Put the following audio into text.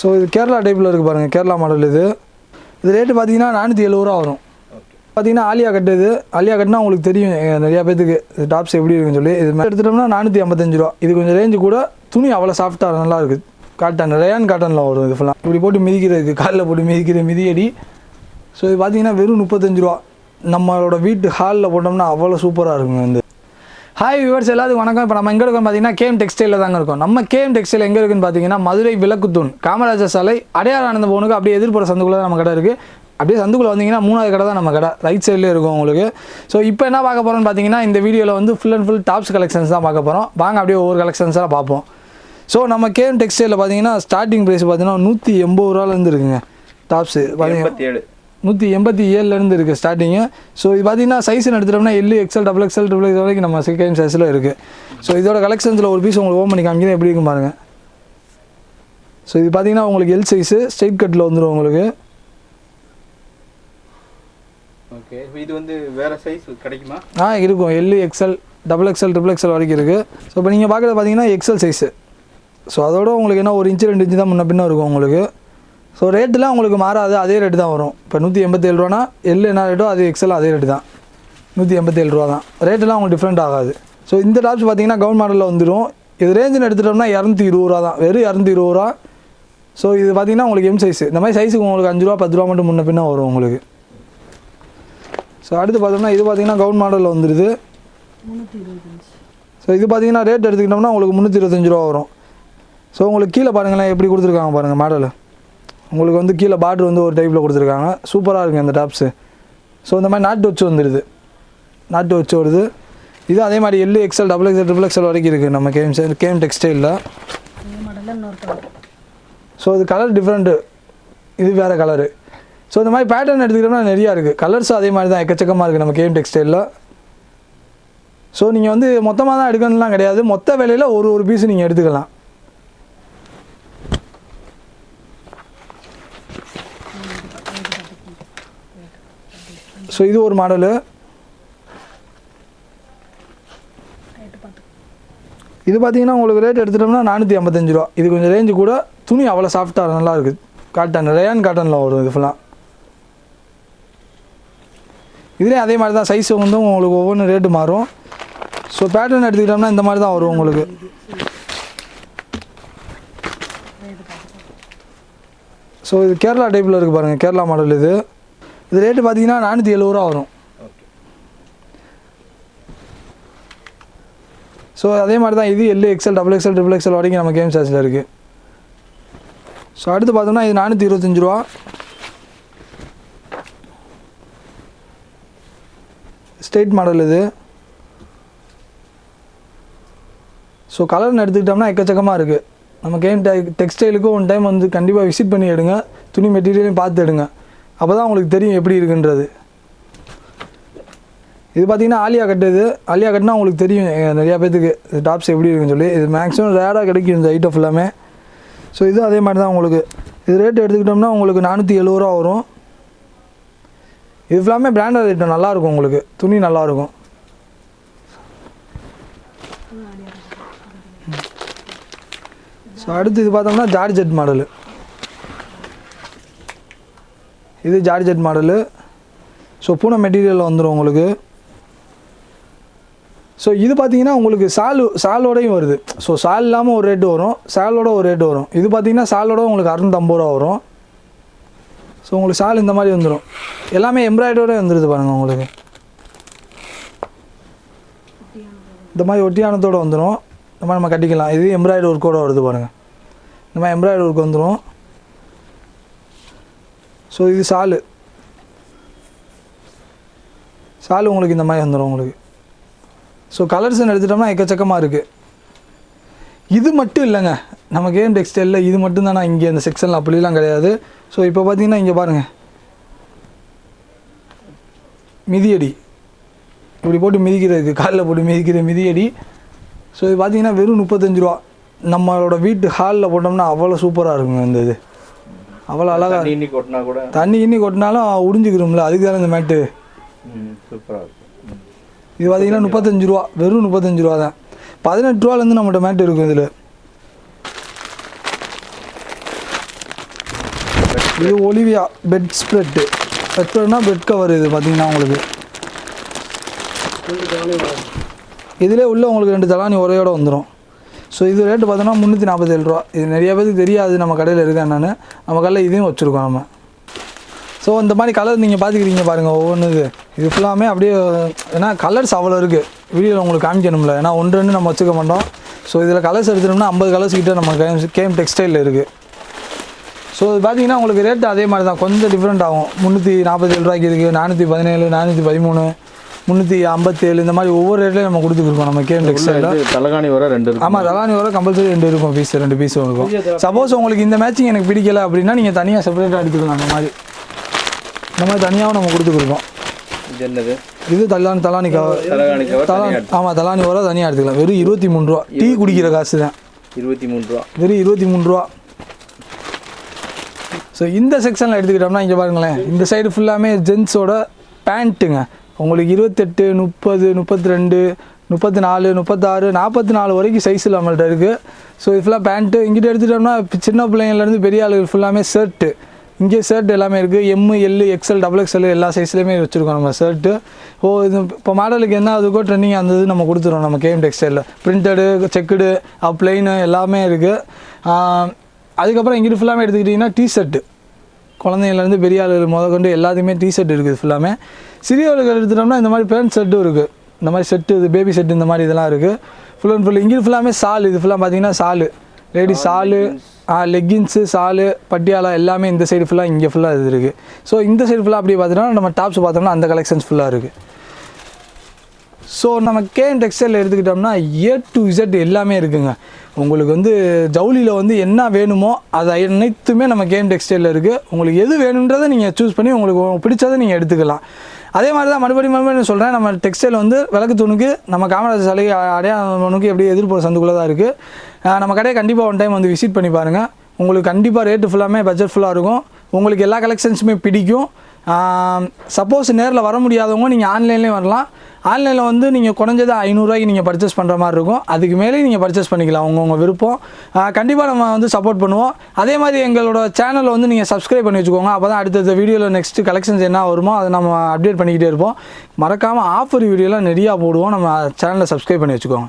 So இது கேரளா டைப்பில் இருக்குது பாருங்கள், கேரளா மாடல் இது ரேட்டு பார்த்தீங்கன்னா 470 ரூபா வரும். பார்த்தீங்கன்னா ஆலியா கட்டு இது. ஆலியா கட்டுனா உங்களுக்கு தெரியும் நிறையா பேத்துக்கு டாப்ஸ் எப்படி இருக்குன்னு சொல்லி. இது மாதிரி எடுத்துட்டோம்னா 455 ரூபா. இது கொஞ்சம் ரேஞ்சு கூட, துணி அவ்வளோ சாஃப்டாக நல்லா இருக்குது. காட்டன், ரயான் காட்டனில் வரும் இது ஃபுல்லாக. இப்படி போட்டு மிதிக்கிறதுக்கு, காலில் போட்டு மிதிக்கிற மிதியடி. ஸோ இது பார்த்தீங்கன்னா வெறும் 35 ரூபா. நம்மளோட வீட்டு ஹாலில் போட்டோம்னா அவ்வளோ சூப்பராக இருக்குங்க. இந்த ஹாய் வியூவர்ஸ், எல்லாத்துக்கும் வணக்கம். இப்போ நம்ம எங்கே இருக்கோம் பார்த்தீங்கன்னா கேஎம் டெக்ஸ்டைலில் தாங்க இருக்கோம். நம்ம கேஎம் டெக்ஸ்டைல் எங்கே இருக்குன்னு பார்த்தீங்கன்னா மதுரை விளக்குத்தூண், காமராஜர் சாலை, அடையார் ஆனந்த பவனுக்கு அப்படியே எதிர்ப்புற சந்துக்குள்ளே நம்ம கடை இருக்குது. அப்படியே சந்துக்குள்ளே வந்தீங்கன்னா 3வது கடை தான் நம்ம கடை, ரைட் சைட்லேயே இருக்கும் உங்களுக்கு. ஸோ இப்போ என்ன பார்க்க போகிறோம்னு பார்த்தீங்கன்னா இந்த வீடியோவில் வந்து full and full tops collections தான் பார்க்க போகிறோம். வாங்க அப்படியே ஒவ்வொரு கலெக்ஷன்ஸாக பார்ப்போம். ஸோ நம்ம கேஎம் டெக்ஸ்டைலில் பார்த்தீங்கன்னா ஸ்டார்டிங் ப்ரைஸ் பார்த்தீங்கன்னா 180 ரூபாலேருந்து இருக்குங்க. டாப்ஸு பார்த்தீங்கன்னா 187லேருந்து இருக்குது ஸ்டார்டிங்கு. ஸோ இது பார்த்தீங்கன்னா சைஸ்ன்னு எடுத்துட்டோம்னா L, XL, double XL, triple X வரைக்கும் நம்ம கேஎம் சைஸில் இருக்குது. ஸோ இதோட கலெக்ஷன்ஸில் ஒரு பீஸ் உங்களுக்கு ஓப்பன் பண்ணி காமிக்கிறேன், எப்படி இருக்கும் பாருங்கள். ஸோ இது பார்த்தீங்கன்னா உங்களுக்கு எல் சைஸு ஸ்ட்ரெயிட் கட்டில் வந்துடும் உங்களுக்கு. ஓகே, இது வந்து வேறு சைஸ் கிடைக்குமா? இருக்கும். L, XL, double XL, triple XL வரைக்கும் இருக்குது. ஸோ இப்போ நீங்கள் பார்க்குறது பார்த்தீங்கன்னா எக்ஸ்எல் சைஸு. ஸோ அதோட உங்களுக்கு என்ன 1 இன்ச்சு 2 இன்ச்சு தான் முன்ன பின்ன இருக்கும் உங்களுக்கு. ஸோ ரேட்டுலாம் உங்களுக்கு மாறாது, அதே ரேட்டு தான் வரும். இப்போ 187 ரூபானா எல் என்ன ரேட்டோ அது எக்ஸ்எல் அதே ரேட்டு தான், 187 ரூபா தான். ரேட்டெலாம் உங்களுக்கு டிஃப்ரெண்ட் ஆகாது. ஸோ இந்த டாப்ஸ் பார்த்தீங்கன்னா கவுன் மாடலில் வந்துடும். இது ரேஞ்சுன்னு எடுத்துட்டோம்னா 220 ரூபா தான், வெறும் 220 ரூபா. ஸோ இது பார்த்தீங்கன்னா உங்களுக்கு எம் சைஸு. இந்த மாதிரி சைஸுக்கு உங்களுக்கு 5 ரூபா 10 ரூபா மட்டும் முன்ன பின்ன வரும் உங்களுக்கு. ஸோ அடுத்து பார்த்தோம்னா இது பார்த்தீங்கன்னா கவுன் மாடலில் வந்துடுது. ஸோ இது பார்த்தீங்கன்னா ரேட் எடுத்துக்கிட்டோம்னா உங்களுக்கு 325 ரூபா வரும். ஸோ உங்களுக்கு கீழே பாருங்களேன் எப்படி கொடுத்துருக்காங்க பாருங்கள் மாடல். உங்களுக்கு வந்து கீழே பார்டர் வந்து ஒரு டைப்பில் கொடுத்துருக்காங்க, சூப்பராக இருக்குது அந்த டாப்ஸு. ஸோ இந்த மாதிரி நாட்டு வச்சு வந்துடுது, நாட்டு வச்சு வருது. இது அதே மாதிரி L, XL, double XL, triple XL வரைக்கும் இருக்குது நம்ம கேஎம் டெக்ஸ்டைலில். ஸோ இது கலர் டிஃப்ரெண்ட்டு, இது வேறு கலரு. ஸோ இந்த மாதிரி பேட்டர்ன் எடுத்துக்கிட்டோம்னா நிறையா இருக்குது. கலர்ஸும் அதே மாதிரி தான் எக்கச்சக்கமாக இருக்குது நம்ம கேஎம் டெக்ஸ்டைலில். ஸோ நீங்கள் வந்து மொத்தமாக தான் எடுக்கணும்லாம் கிடையாது, மொத்த விலையில் ஒரு பீஸ் நீங்கள் எடுத்துக்கலாம். ஸோ இது ஒரு மாடலு. இது பார்த்தீங்கன்னா உங்களுக்கு ரேட் எடுத்துட்டோம்னா 455 ரூபா. இது கொஞ்சம் ரேஞ்சு கூட, துணி அவ்வளோ சாஃப்டாக நல்லா இருக்குது. காட்டன், ரயான் காட்டனில் வரும் இது ஃபுல்லாக. இதுலேயும் அதே மாதிரி தான் சைஸ் வந்து உங்களுக்கு ஒவ்வொன்று ரேட்டு மாறும். ஸோ பேட்டர்ன் எடுத்துக்கிட்டோம்னா இந்த மாதிரி தான் வரும் உங்களுக்கு. ஸோ இது கேரளா டைப்பில் இருக்குது பாருங்கள், கேரளா மாடல் இது ரேட்டு பார்த்தீங்கன்னா 470 ரூபா வரும். ஸோ அதே மாதிரி தான் இது L, XL, double XL, triple XL வரைக்கும் நம்ம கேஎம் சைஸில் இருக்குது. ஸோ அடுத்து பார்த்தோம்னா இது 425 ரூபா. ஸ்ட்ரெயிட் மாடல் இது. ஸோ கலர்னு எடுத்துக்கிட்டோம்னா எக்கச்சக்கமாக இருக்குது. நம்ம கேஎம் டெக்ஸ்டைலுக்கு ஒன் டைம் வந்து கண்டிப்பாக விசிட் பண்ணி எடுங்க, துணி மெட்டீரியலையும் பார்த்து எடுங்க, அப்போ தான் உங்களுக்கு தெரியும் எப்படி இருக்குன்றது. இது பார்த்தீங்கன்னா ஆலியா கட்டு இது. ஆலியா கட்டுனா உங்களுக்கு தெரியும் நிறையா பேத்துக்கு டாப்ஸ் எப்படி இருக்குன்னு சொல்லி. இது மேக்ஸிமம் ரேராக கிடைக்கும் இந்த ஐட்டம் ஃபுல்லாமே. ஸோ இது அதே மாதிரி தான் உங்களுக்கு. இது ரேட்டு எடுத்துக்கிட்டோம்னா உங்களுக்கு 470 ரூபா வரும். இது ஃபுல்லாமே பிராண்டட் ஐட்டம், நல்லாயிருக்கும் உங்களுக்கு, துணி நல்லாயிருக்கும். ஸோ அடுத்து இது பார்த்தோம்னா ஜார்ஜெட் மாடலு. இது ஜார்ஜெட் மாடலு. ஸோ பூனை மெட்டீரியலில் வந்துடும் உங்களுக்கு. ஸோ இது பார்த்தீங்கன்னா உங்களுக்கு சாலோடையும் வருது. ஸோ சால் இல்லாமல் ஒரு ரேட்டு வரும், சாலோட ஒரு ரேட்டு வரும். இது பார்த்தீங்கன்னா சாலோட உங்களுக்கு 650 ரூபா வரும். ஸோ உங்களுக்கு சால் இந்த மாதிரி வந்துடும். எல்லாமே எம்ப்ராய்டரோட வந்துடுது பாருங்கள் உங்களுக்கு. இந்த மாதிரி ஒட்டியானத்தோடு வந்துடும். இந்த மாதிரி நம்ம கட்டிக்கலாம். இது எம்ப்ராய்டரி ஒர்க்கோடு வருது பாருங்கள், இந்த மாதிரி எம்ப்ராய்டரி ஒர்க் வந்துடும். ஸோ இது சாலு உங்களுக்கு இந்த மாதிரி வந்துடும் உங்களுக்கு. ஸோ கலர்ஸ்ன்னு எடுத்துட்டோம்னா எக்கச்சக்கமாக இருக்குது. இது மட்டும் இல்லைங்க நம்ம கேஎம் டெக்ஸ்டைலில், இது மட்டும் தானே இங்கே இந்த செக்ஷனில், அப்படிலாம் கிடையாது. ஸோ இப்போ பார்த்தீங்கன்னா இங்கே பாருங்கள், மிதியடி இப்படி போட்டு மிதிக்கிறதுக்கு, காலில் போட்டு மிதிக்கிற மிதியடி. ஸோ இது பார்த்தீங்கன்னா வெறும் 35 ரூபா. நம்மளோட வீட்டு ஹாலில் போட்டோம்னா அவ்வளோ சூப்பராக இருக்குங்க. இந்த இது அவ்வளோ அழகாக, தண்ணி இன்னி கொட்டினாலும் உறிஞ்சிக்கிறோம்ல, அதுக்கு தானே இந்த மேட்டு சூப்பராக இருக்கும். இது பார்த்தீங்கன்னா 35 ரூபா, வெறும் 35 ரூபா தான். 18 ரூபாலேருந்து நம்மகிட்ட மேட்டு இருக்கும் இதில். இது ஒலிவியா பெட் ஸ்ப்ரெட்டு. பெட் ஸ்ப்ரெட்னா பெட் கவர். இது பார்த்தீங்கன்னா உங்களுக்கு இதிலே உள்ள உங்களுக்கு 2 தலானி உரையோடு வந்துடும். ஸோ இது ரேட்டு பார்த்தோன்னா 347 ரூபா. இது நிறைய பேருக்கு தெரியாது நம்ம கடையில் இருக்கேன் என்னென்னு. நம்ம கடையில் இதையும் வச்சுருக்கோம் நம்ம. ஸோ இந்த மாதிரி கலர் நீங்கள் பார்த்துக்கிறீங்க பாருங்கள் ஒவ்வொன்றுக்கு. இது ஃபுல்லாமே அப்படியே ஏன்னா கலர்ஸ் அவ்வளோ இருக்குது, வீடியோவில் உங்களுக்கு காமிக்கணும்ல. ஏன்னா 1-2 நம்ம வச்சுக்க மாட்டோம். ஸோ இதில் கலர்ஸ் எடுத்துட்டோம்னா 50 கலர்ஸ் கிட்டே நம்ம கேம் டெக்ஸ்டைலில் இருக்குது. ஸோ இது பார்த்தீங்கன்னா உங்களுக்கு ரேட்டு அதே மாதிரி தான், கொஞ்சம் டிஃப்ரெண்ட் ஆகும். 347 ரூபாய்க்கு இருக்குது, 417, 413, 357 இந்த மாதிரி ஒவ்வொரு ரேட்லேயும் நம்ம கொடுத்துருக்கோம் நம்ம கேம் டெக்ஸ்டைலில். தலகாணி வர 2 இருக்கும். ஆமாம், தலகாணி வர கம்பல்சரி 2 இருக்கும் பீஸ், 2 பீஸும் இருக்கும். சப்போஸ் உங்களுக்கு இந்த மேட்சிங் எனக்கு பிடிக்கல அப்படின்னா நீங்கள் தனியாக செப்பரேட்டாக எடுத்துக்கலாம். அந்த மாதிரி தனியாகவும் நம்ம கொடுத்துருக்கோம். இது என்னது? இது தலானி கவர். ஆமாம், தலானி வர தனியாக எடுத்துக்கலாம். வெறும் 23 ரூபா. டீ குடிக்கிற காசு தான். 23 ரூபா. வெறும் 23 ரூபா. ஸோ இந்த செக்ஷனில் எடுத்துக்கிட்டோம்னா இங்கே பாருங்களேன், இந்த சைடு ஃபுல்லாமே ஜென்ஸோட பேண்ட்டுங்க. உங்களுக்கு 28, 30, 32, 34, 36, 44 வரைக்கும் சைஸில் நம்மள்ட்ட இருக்குது. ஸோ இது ஃபுல்லாக பேண்ட்டு. இங்கிட்ட எடுத்துகிட்டோம்னா சின்ன பிள்ளைங்கள்லேருந்து பெரிய ஆளுகள் ஃபுல்லாமே ஷர்ட்டு. இங்கே ஷர்ட் எல்லாமே இருக்குது. M, L, XL, XXL எல்லா சைஸ்லேயுமே வச்சுருக்கோம் நம்ம ஷர்ட்டு. இது இப்போ மாடலுக்கு என்ன அதுக்கோ ட்ரெண்டிங் அந்த இது நம்ம கொடுத்துருவோம் நம்ம கேம் டெக்ஸ்டைலில். பிரிண்டடு, செக்குடு, ப்ளைனு எல்லாமே இருக்குது. அதுக்கப்புறம் இங்கிட்டு ஃபுல்லாமே எடுத்துக்கிட்டிங்கன்னா டிஷர்ட்டு. குழந்தைங்கள்லேருந்து பெரிய ஆளுகள் முதற்கொண்டு எல்லாத்தையுமே டிஷர்ட் இருக்குது ஃபுல்லாமே. சிறியவர்களுக்கு எடுத்துட்டோம்னா இந்த மாதிரி பேண்ட் செட்டும் இருக்குது. இந்த மாதிரி செட்டு, இது பேபி செட்டு, இந்த மாதிரி இதெல்லாம் இருக்குது. ஃபுல் அண்ட் ஃபுல் இங்கிட்டு ஃபுல்லாமே சால். இது ஃபுல்லாக பார்த்தீங்கன்னா சாலு, லேடிஸ் சாலு, லெக்கின்ஸு, சாலு, பட்டியாலா எல்லாமே இந்த சைடு ஃபுல்லாக இங்கே ஃபுல்லாக இது இருக்குது. ஸோ இந்த சைடு ஃபுல்லாக அப்படி பார்த்தோம்னா நம்ம டாப்ஸ் பார்த்தோம்னா அந்த கலெக்ஷன்ஸ் ஃபுல்லாக இருக்குது. ஸோ நம்ம கேஎம் டெக்ஸ்டைல் எடுத்துக்கிட்டோம்னா A to Z எல்லாமே இருக்குங்க. உங்களுக்கு வந்து ஜவுளியில் வந்து என்ன வேணுமோ அது அனைத்துமே நம்ம கேஎம் டெக்ஸ்டைலில் இருக்குது. உங்களுக்கு எது வேணுன்றதை நீங்கள் சூஸ் பண்ணி உங்களுக்கு பிடிச்சதை நீங்கள் எடுத்துக்கலாம். அதே மாதிரி தான் மறுபடியும் சொல்கிறேன், நம்ம டெக்ஸ்டைல் வந்து விளக்கு தூணுக்கு நம்ம காமராஜர் சாலை அடையாளனுக்கு எப்படி எதிர்ப்புற சந்துக்குள்ளே தான் இருக்குது. நம்ம கடையை கண்டிப்பாக ஒன் டைம் வந்து விசிட் பண்ணி பாருங்கள். உங்களுக்கு கண்டிப்பாக ரேட்டு ஃபுல்லாமே பட்ஜெட் ஃபுல்லாக இருக்கும். உங்களுக்கு எல்லா கலெக்ஷன்ஸுமே பிடிக்கும். சப்போஸ் நேரில் வர முடியாதவங்க நீங்கள் ஆன்லைன்லேயும் வரலாம். ஆன்லைனில் வந்து நீங்கள் குறைஞ்சது 500 ரூபாய்க்கு நீங்கள் பர்ச்சேஸ் பண்ணுற மாதிரி இருக்கும். அதுக்கு மேலே நீங்கள் பர்ச்சேஸ் பண்ணிக்கலாம், உங்கள் விருப்பம். கண்டிப்பாக நம்ம வந்து சப்போர்ட் பண்ணுவோம். அதே மாதிரி எங்களோட சேனலை வந்து நீங்கள் சப்ஸ்கிரைப் பண்ணி வச்சுக்கோங்க. அப்போ தான் அடுத்தடுத்த வீடியோவில் நெக்ஸ்ட்டு கலெக்ஷன்ஸ் என்ன வருமோ அதை நம்ம அப்டேட் பண்ணிக்கிட்டே இருப்போம். மறக்காமல் ஆஃபர் வீடியோலாம் நிறையா போடுவோம். நம்ம சேனலை சப்ஸ்கிரைப் பண்ணி வச்சுக்கோங்க.